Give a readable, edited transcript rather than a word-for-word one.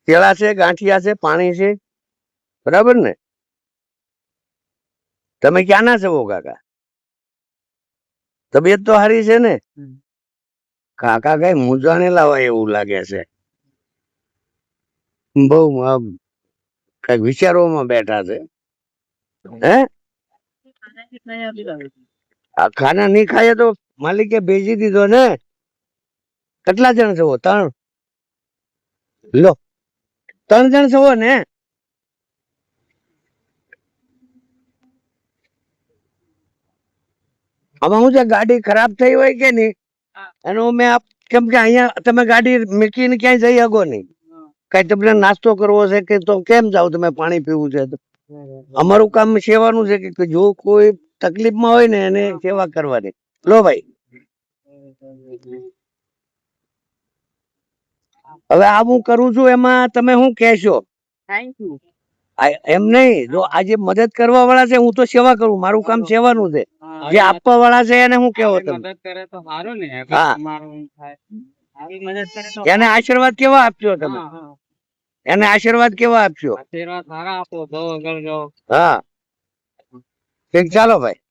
કેળા છે, ગાંઠિયા છે, પાણી છે, બરાબર ને? તમે ક્યાંના છો કાકા? તબિયત તો સારી છે ને? કાકા કઈ મૂંઝાણેલા હોય એવું લાગે છે. બહુ કઈક વિચારોમાં બેઠા છે. હે ખાના નહીં ખાય તો માલિકે ભેજી દીધો ને. કેટલા જણ છો? 3. લો 3 જણ છો ને? આમાં શું છે, ગાડી ખરાબ થઈ હોય કે નહીં એનું મેં કેમ કે અહીંયા તમે ગાડી મૂકીને ક્યાંય જઈ શકો નહીં. કઈ તમને નાસ્તો કરવો છે કે તો કેમ જાવ? તમે પાણી પીવું છે તો અમારું કામ સેવાનું છે કે જો કોઈ તકલીફમાં હોય ને એને સેવા કરવાની. લો ભાઈ, હવે આ હું કરું છું એમાં તમે શું કહેશો? Thank you. એમ નહીં, જો આજે મદદ કરવા વાળા છે, હું તો સેવા કરું, મારું કામ સેવાનું છે. જે આપવા વાળા છે એને શું કેવો તમે? મદદ કરે તો સારું ને. હા. તમારું થાય. આવી મદદ કરે તો એને આશીર્વાદ કેવા આપશો તમે? હા, હા. એને આશીર્વાદ કેવા આપશો? આશીર્વાદ સારા આપો, બહુ આગળ જાઓ. હા ઠીક, ચાલો ભાઈ.